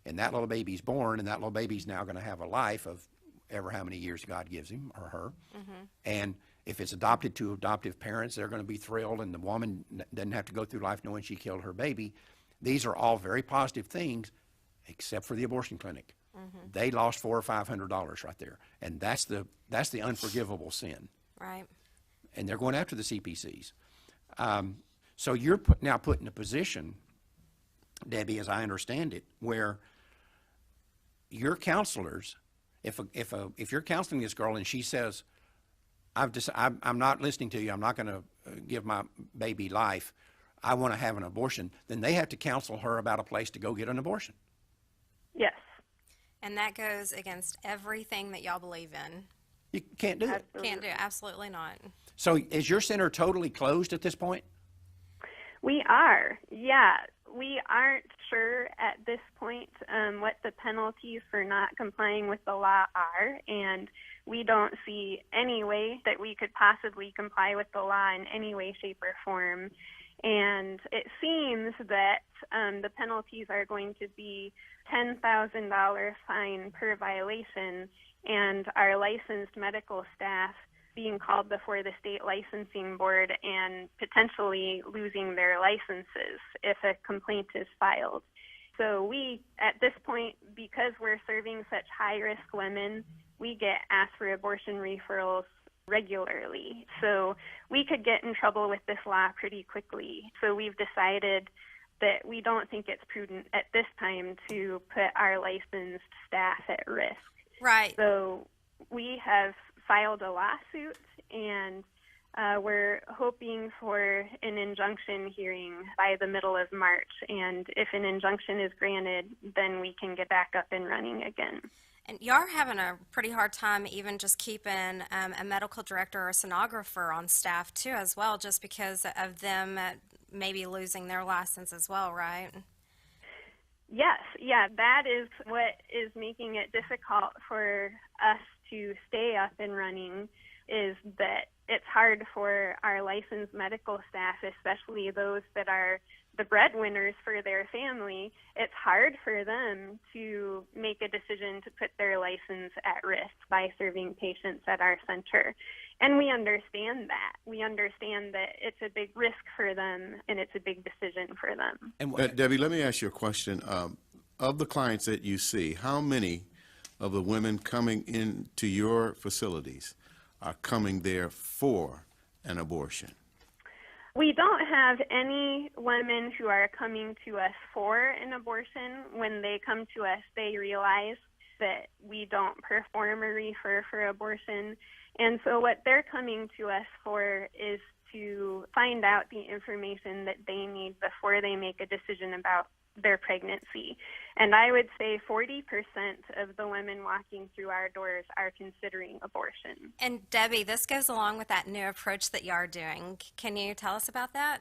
and that little baby's born, and that little baby's now going to have a life of ever how many years God gives him or her. Mm-hmm. And if it's adopted to adoptive parents, they're going to be thrilled, and the woman doesn't have to go through life knowing she killed her baby. These are all very positive things, except for the abortion clinic. Mm-hmm. They lost $400 or $500 right there, and that's the unforgivable sin. Right. And they're going after the CPCs. So you're now put in a position, Debbie, as I understand it, where your counselors, if you're counseling this girl and she says, I'm not listening to you, I'm not going to give my baby life, I want to have an abortion, then they have to counsel her about a place to go get an abortion. Yes. And that goes against everything that y'all believe in. You can't do it. Can't do it. Absolutely not. So is your center totally closed at this point? We are, yeah. We aren't sure at this point what the penalties for not complying with the law are, and we don't see any way that we could possibly comply with the law in any way, shape, or form. And it seems that the penalties are going to be $10,000 fine per violation, and our licensed medical staff being called before the state licensing board and potentially losing their licenses if a complaint is filed. So we, at this point, because we're serving such high-risk women, we get asked for abortion referrals regularly. So we could get in trouble with this law pretty quickly. So we've decided that we don't think it's prudent at this time to put our licensed staff at risk. Right. So we have filed a lawsuit, and we're hoping for an injunction hearing by the middle of March. And if an injunction is granted, then we can get back up and running again. And y'all are having a pretty hard time even just keeping a medical director or a sonographer on staff, too, as well, just because of them maybe losing their license as well, right? Yes, yeah, that is what is making it difficult for us to stay up and running, is that it's hard for our licensed medical staff, especially those that are the breadwinners for their family. It's hard for them to make a decision to put their license at risk by serving patients at our center. And we understand that. We understand that it's a big risk for them and it's a big decision for them. And Debbie, let me ask you a question. Of the clients that you see, how many of the women coming into your facilities are coming there for an abortion? We don't have any women who are coming to us for an abortion. When they come to us, they realize that we don't perform or refer for abortion. And so what they're coming to us for is to find out the information that they need before they make a decision about their pregnancy. And I would say 40% of the women walking through our doors are considering abortion. And Debbie, this goes along with that new approach that you are doing. Can you tell us about that?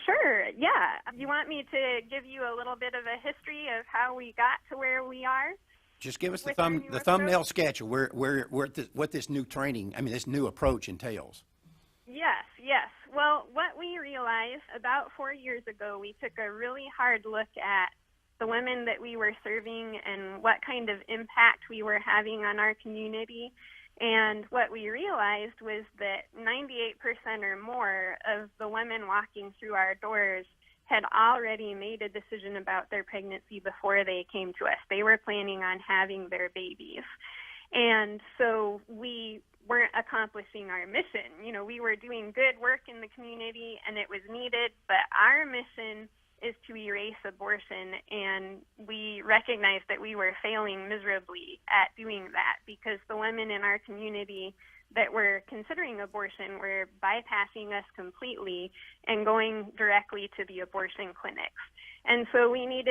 Sure, yeah. You want me to give you a little bit of a history of how we got to where we are? Just give us the thumbnail sketch of what this new training, this new approach entails. Yes. Well, what we realized about 4 years ago, we took a really hard look at the women that we were serving and what kind of impact we were having on our community. And what we realized was that 98% or more of the women walking through our doors had already made a decision about their pregnancy before they came to us. They were planning on having their babies. And so we weren't accomplishing our mission. You know, we were doing good work in the community and it was needed, but our mission is to erase abortion, and we recognized that we were failing miserably at doing that because the women in our community that were considering abortion were bypassing us completely and going directly to the abortion clinics. And so we knew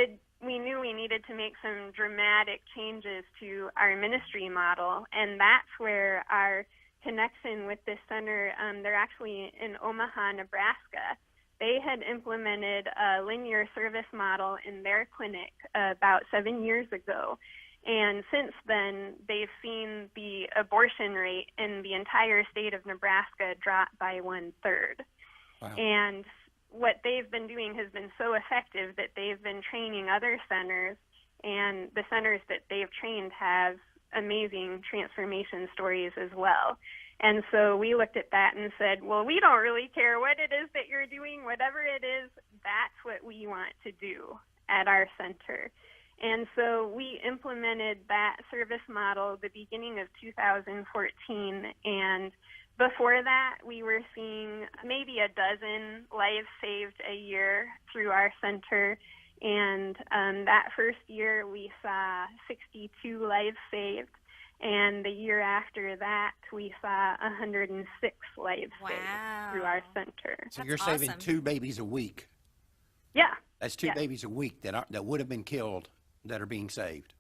we needed to make some dramatic changes to our ministry model, and that's where our connection with this center, they're actually in Omaha, Nebraska. They had implemented a linear service model in their clinic about 7 years ago. And since then, they've seen the abortion rate in the entire state of Nebraska drop by 1/3. Wow. And what they've been doing has been so effective that they've been training other centers, and the centers that they've trained have amazing transformation stories as well. And so we looked at that and said, well, we don't really care what it is that you're doing. Whatever it is, that's what we want to do at our center. And so we implemented that service model the beginning of 2014. And before that, we were seeing maybe a dozen lives saved a year through our center. And that first year, we saw 62 lives saved. And the year after that, we saw 106 lives saved through our center. So you're saving 2 babies a week. Yeah. That's 2 babies a week that would have been killed that are being saved.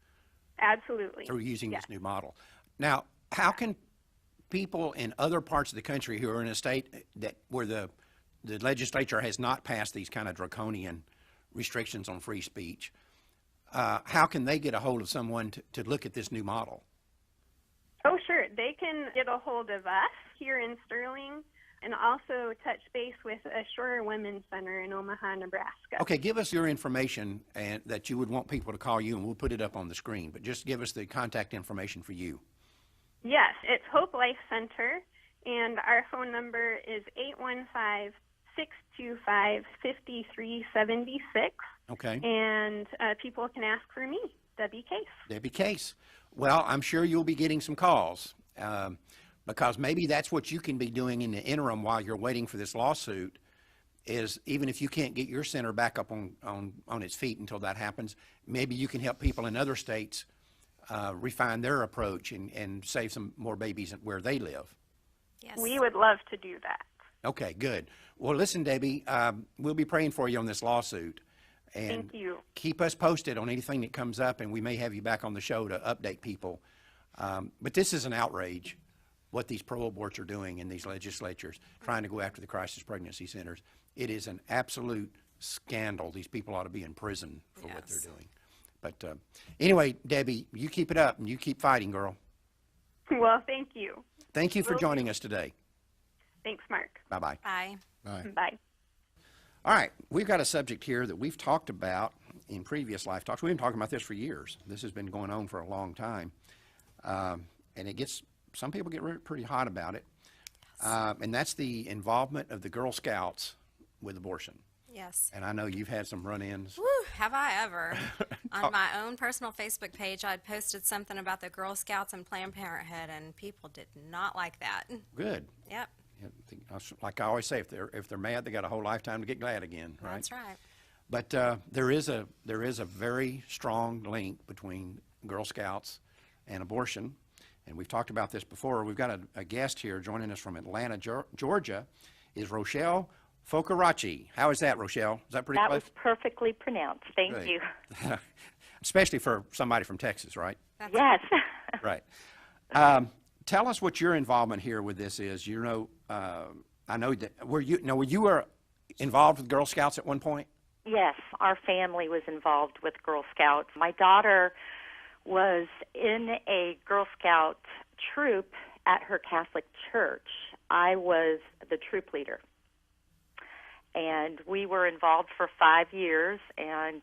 Absolutely. Through using this new model. Now, how can people in other parts of the country who are in a state that where the legislature has not passed these kind of draconian restrictions on free speech, how can they get a hold of someone to look at this new model? Oh, sure. They can get a hold of us here in Sterling and also touch base with Ashore Women's Center in Omaha, Nebraska. Okay, give us your information and that you would want people to call you, and we'll put it up on the screen. But just give us the contact information for you. Yes, it's Hope Life Center, and our phone number is 815-625-5376. Okay. And people can ask for me, Debbie Case. Debbie Case. Well, I'm sure you'll be getting some calls because maybe that's what you can be doing in the interim while you're waiting for this lawsuit is even if you can't get your center back up on its feet until that happens, maybe you can help people in other states refine their approach and save some more babies where they live. Yes. We would love to do that. Okay, good. Well, listen, Debbie, we'll be praying for you on this lawsuit. And thank you. Keep us posted on anything that comes up, and we may have you back on the show to update people. But this is an outrage, what these pro-aborts are doing in these legislatures, trying to go after the crisis pregnancy centers. It is an absolute scandal. These people ought to be in prison for what they're doing. But anyway, Debbie, you keep it up, and you keep fighting, girl. Well, thank you. Thank you for joining us today. Thanks, Mark. Bye-bye. Bye. Bye. Bye. All right, we've got a subject here that we've talked about in previous Life Talks. We've been talking about this for years. This has been going on for a long time. And some people get pretty hot about it. And that's the involvement of the Girl Scouts with abortion. Yes. And I know you've had some run-ins. Woo, have I ever. On my own personal Facebook page, I'd posted something about the Girl Scouts and Planned Parenthood, and people did not like that. Good. Yep. Like I always say, if they're mad, they got a whole lifetime to get glad again, right? That's right. But there is a very strong link between Girl Scouts and abortion, and we've talked about this before. We've got a guest here joining us from Atlanta, Georgia, is Rochelle Focarachi. How is that, Rochelle? Is that pretty close? That was perfectly pronounced. Thank you. Especially for somebody from Texas, right? Yes. Right. Tell us what your involvement here with this is. You know, I know that were you involved with Girl Scouts at one point? Yes, our family was involved with Girl Scouts. My daughter was in a Girl Scout troop at her Catholic church. I was the troop leader. And we were involved for 5 years, and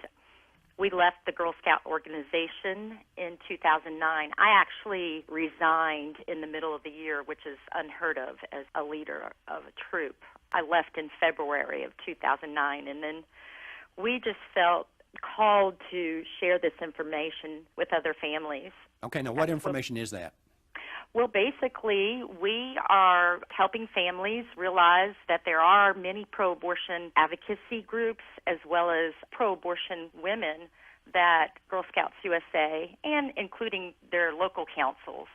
We left the Girl Scout organization in 2009. I actually resigned in the middle of the year, which is unheard of as a leader of a troop. I left in February of 2009, and then we just felt called to share this information with other families. Okay, now what information is that? Well, basically, we are helping families realize that there are many pro-abortion advocacy groups as well as pro-abortion women that Girl Scouts USA, and including their local councils,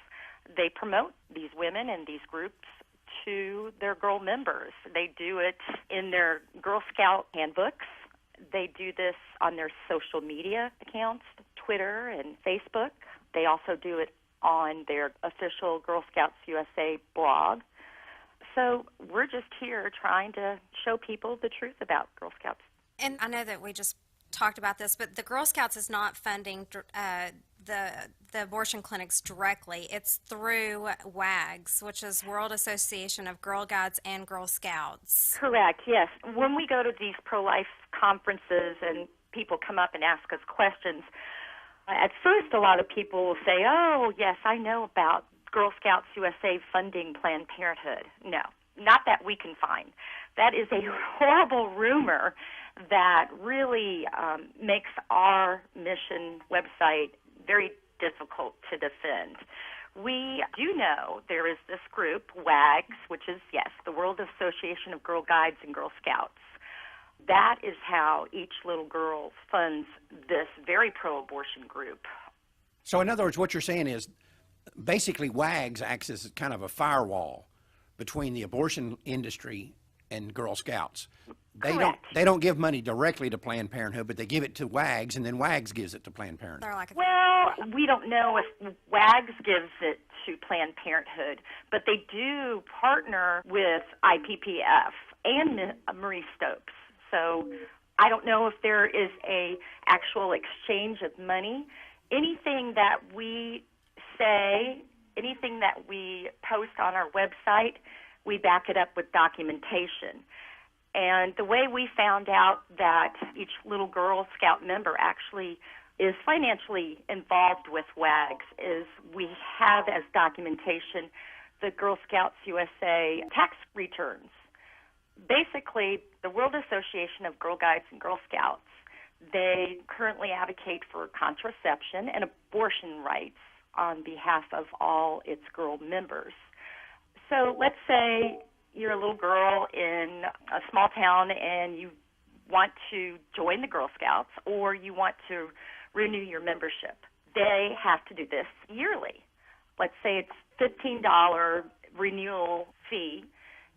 they promote these women and these groups to their girl members. They do it in their Girl Scout handbooks. They do this on their social media accounts, Twitter and Facebook. They also do it on their official Girl Scouts USA blog. So we're just here trying to show people the truth about Girl Scouts. And I know that we just talked about this, but the Girl Scouts is not funding the abortion clinics directly. It's through WAGs, which is World Association of Girl Guides and Girl Scouts. Correct, yes. When we go to these pro-life conferences and people come up and ask us questions, at first a lot of people will say, oh, yes, I know about Girl Scouts USA funding Planned Parenthood. No, not that we can find. That is a horrible rumor that really makes our mission website very difficult to defend. We do know there is this group, WAGs, which is, yes, the World Association of Girl Guides and Girl Scouts. That is how each little girl funds this very pro-abortion group. So in other words, what you're saying is basically WAGs acts as kind of a firewall between the abortion industry and Girl Scouts. They don't give money directly to Planned Parenthood, but they give it to WAGs, and then WAGs gives it to Planned Parenthood. Well, we don't know if WAGs gives it to Planned Parenthood, but they do partner with IPPF and Marie Stopes. So I don't know if there is a actual exchange of money. Anything that we say, anything that we post on our website, we back it up with documentation. And the way we found out that each little Girl Scout member actually is financially involved with WAGs is we have as documentation the Girl Scouts USA tax returns. Basically, the World Association of Girl Guides and Girl Scouts, they currently advocate for contraception and abortion rights on behalf of all its girl members. So let's say you're a little girl in a small town and you want to join the Girl Scouts or you want to renew your membership. They have to do this yearly. Let's say it's $15 renewal fee.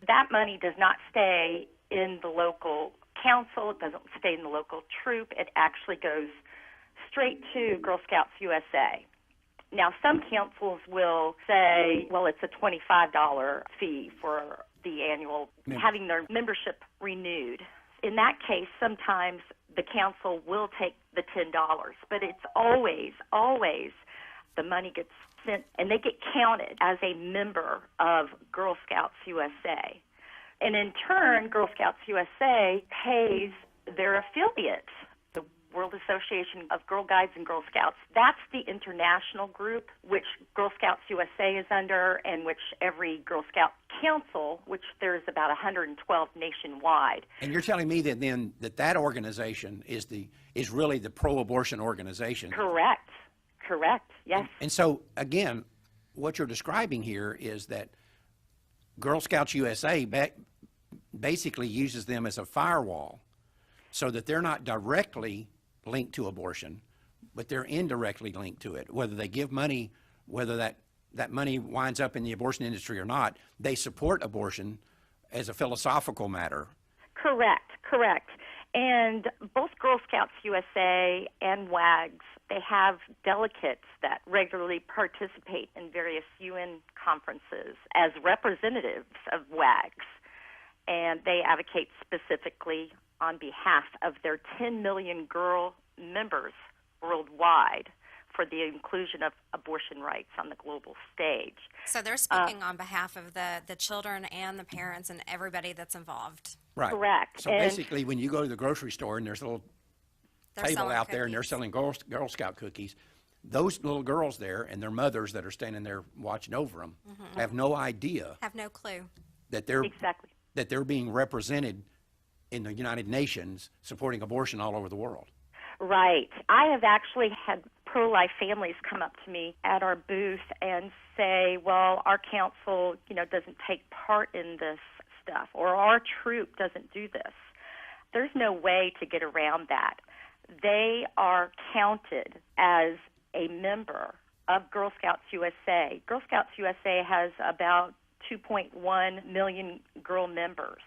That money does not stay in the local council. It doesn't stay in the local troop. It actually goes straight to Girl Scouts USA. Now, some councils will say, well, it's a $25 fee for the annual, having their membership renewed. In that case, sometimes the council will take the $10, but it's always the money gets sent, and they get counted as a member of Girl Scouts USA. And in turn, Girl Scouts USA pays their affiliate, the World Association of Girl Guides and Girl Scouts. That's the international group, which Girl Scouts USA is under, and which every Girl Scout council, which there's about 112 nationwide. And you're telling me that then that organization is really the pro-abortion organization? Correct, yes. And so, again, what you're describing here is that Girl Scouts USA basically uses them as a firewall so that they're not directly linked to abortion, but they're indirectly linked to it. Whether they give money, whether that money winds up in the abortion industry or not, they support abortion as a philosophical matter. Correct. And both Girl Scouts USA and WAGs, they have delegates that regularly participate in various UN conferences as representatives of WAGs. And they advocate specifically on behalf of their 10 million girl members worldwide for the inclusion of abortion rights on the global stage. So they're speaking on behalf of the children and the parents and everybody that's involved. Right. Correct. So basically, when you go to the grocery store and there's a little table out there and they're selling Girl Scout cookies, those little girls there and their mothers that are standing there watching over them have no idea. Have no clue. That they're being represented in the United Nations supporting abortion all over the world. Right. I have actually had pro-life families come up to me at our booth and say, well, our council, doesn't take part in this stuff, or our troop doesn't do this. There's no way to get around that. They are counted as a member of Girl Scouts USA. Girl Scouts USA has about 2.1 million girl members,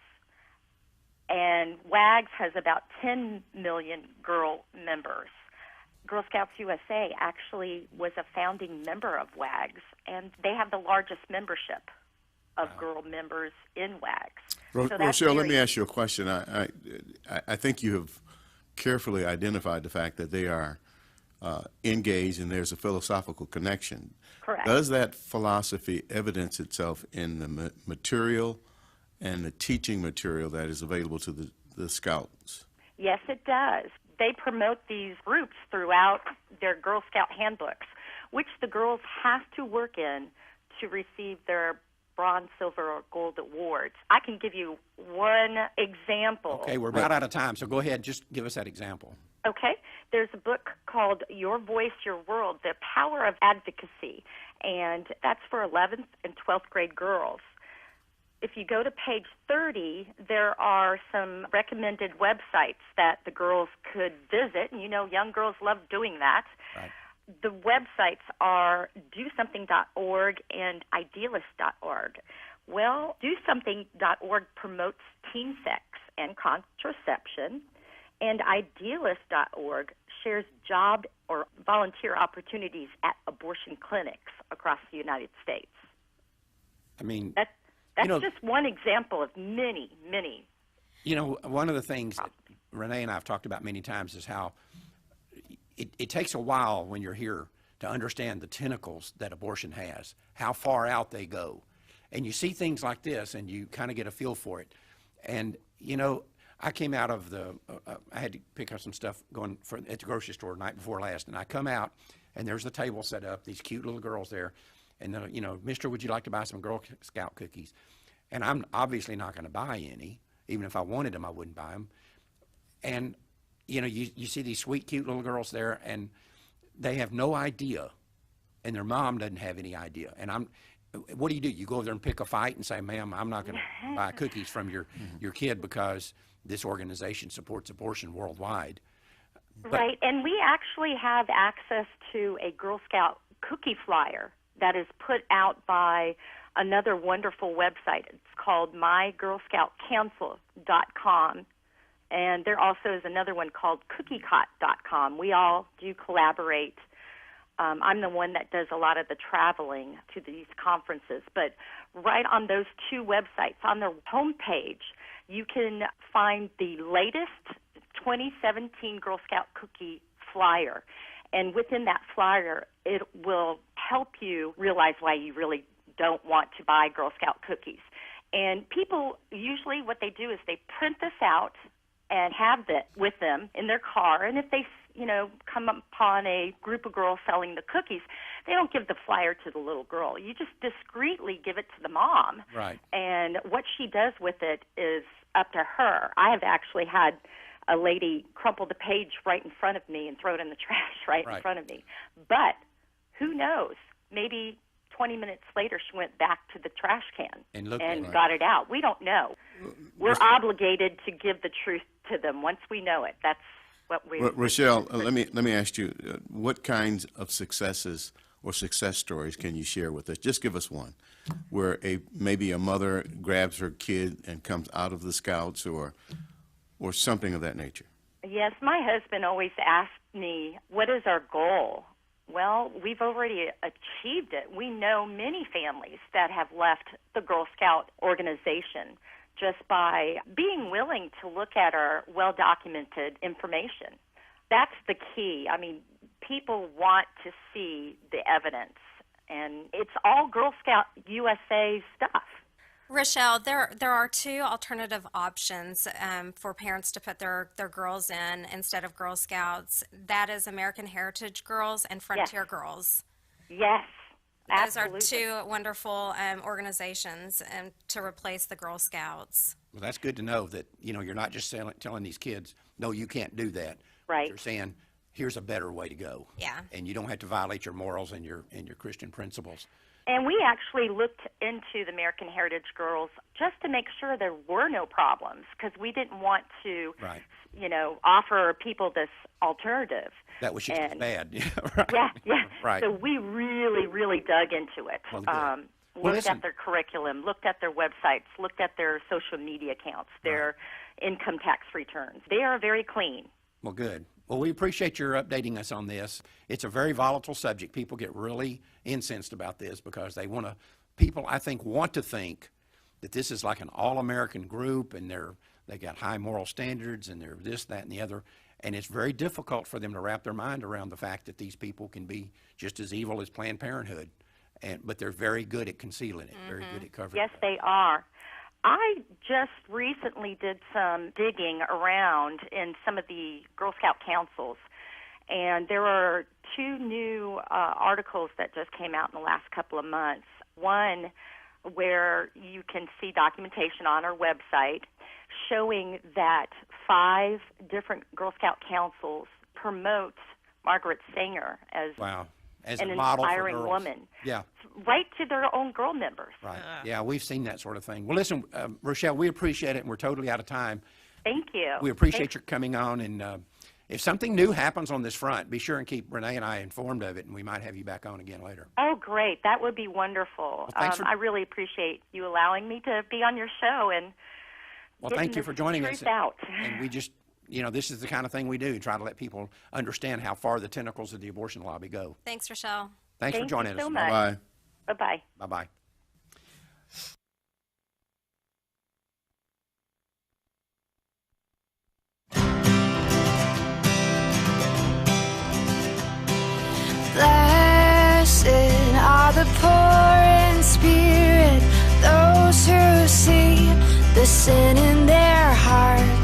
and WAGS has about 10 million girl members. Girl Scouts USA actually was a founding member of WAGS, and they have the largest membership of girl members in WAGS. Rochelle, let me ask you a question. I think you have carefully identified the fact that they are engaged and there's a philosophical connection. Correct. Does that philosophy evidence itself in the material and the teaching material that is available to the Scouts? Yes, it does. They promote these groups throughout their Girl Scout handbooks, which the girls have to work in to receive their bronze, silver, or gold awards. I can give you one example. Okay, we're about out of time, so go ahead. Just give us that example. Okay. There's a book called Your Voice, Your World, The Power of Advocacy, and that's for 11th and 12th grade girls. If you go to page 30, there are some recommended websites that the girls could visit, and young girls love doing that. Right. The websites are DoSomething.org and Idealist.org. Well, DoSomething.org promotes teen sex and contraception, and Idealist.org shares job or volunteer opportunities at abortion clinics across the United States. I mean, that's just one example of many, many. One of the things that Renee and I have talked about many times is how it takes a while when you're here to understand the tentacles that abortion has, how far out they go. And you see things like this and you kind of get a feel for it. And, I came out of I had to pick up some stuff at the grocery store the night before last, and I come out and there's the table set up, these cute little girls there. And then, Mister, would you like to buy some Girl Scout cookies? And I'm obviously not going to buy any. Even if I wanted them, I wouldn't buy them. And, you see these sweet, cute little girls there, and they have no idea, and their mom doesn't have any idea. And what do? You go over there and pick a fight and say, ma'am, I'm not going to buy cookies from your kid because this organization supports abortion worldwide. Right, and we actually have access to a Girl Scout cookie flyer that is put out by another wonderful website. It's called mygirlscoutcouncil.com, and there also is another one called cookiecot.com. We all do collaborate. I'm the one that does a lot of the traveling to these conferences, but right on those two websites, on their homepage, you can find the latest 2017 Girl Scout cookie flyer. And within that flyer, it will help you realize why you really don't want to buy Girl Scout cookies. And people, usually what they do is they print this out and have it with them in their car. And if they, come upon a group of girls selling the cookies, they don't give the flyer to the little girl. You just discreetly give it to the mom. Right. And what she does with it is up to her. I have actually had a lady crumple the page right in front of me and throw it in the trash in front of me. But who knows? Maybe 20 minutes later she went back to the trash can and got it out. We don't know. We're obligated to give the truth to them once we know it. That's what we. Rochelle, let me ask you, what kinds of successes or success stories can you share with us? Just give us one, where maybe a mother grabs her kid and comes out of the Scouts or something of that nature. Yes, my husband always asked me, what is our goal? Well, we've already achieved it. We know many families that have left the Girl Scout organization just by being willing to look at our well-documented information. That's the key. I mean, people want to see the evidence, and it's all Girl Scout USA stuff. Rochelle, there are two alternative options for parents to put their girls in instead of Girl Scouts. That is American Heritage Girls and Frontier Girls. Yes, Those absolutely. are two wonderful organizations to replace the Girl Scouts. Well, that's good to know that, you're not just telling these kids, no, you can't do that. Right. You're saying, here's a better way to go. Yeah. And you don't have to violate your morals and your Christian principles. And we actually looked into the American Heritage Girls just to make sure there were no problems, because we didn't want to, Right. offer people this alternative. That was just And- bad. Yeah. Right. So we really, really dug into it. Well, good. Looked listen. at their curriculum, looked at their websites, looked at their social media accounts, their income tax returns. They are very clean. Well, good. Well, we appreciate your updating us on this. It's a very volatile subject. People get really incensed about this because people, I think, want to think that this is like an all-American group and they got high moral standards and they're this, that, and the other. And it's very difficult for them to wrap their mind around the fact that these people can be just as evil as Planned Parenthood. But they're very good at concealing it, very good at covering Yes, it up. they are. I just recently did some digging around in some of the Girl Scout councils, and there are two new articles that just came out in the last couple of months. One where you can see documentation on our website showing that 5 different Girl Scout councils promote Margaret Sanger as As an a model for inspiring girls. woman, Yeah. right to their own girl members. Right. Yeah, we've seen that sort of thing. Well, listen, Rochelle, we appreciate it, and we're totally out of time. Thank you. We appreciate your coming on, and if something new happens on this front, be sure and keep Renee and I informed of it, and we might have you back on again later. Oh, great. That would be wonderful. Well, thanks I really appreciate you allowing me to be on your show and Thank you for joining us. Out. And we just, this is the kind of thing we do, try to let people understand how far the tentacles of the abortion lobby go. Thanks, Rochelle. Thanks for Thank joining you us. so much. Bye. Bye-bye. Bye-bye. Blessed are the poor in spirit, those who see the sin in their heart.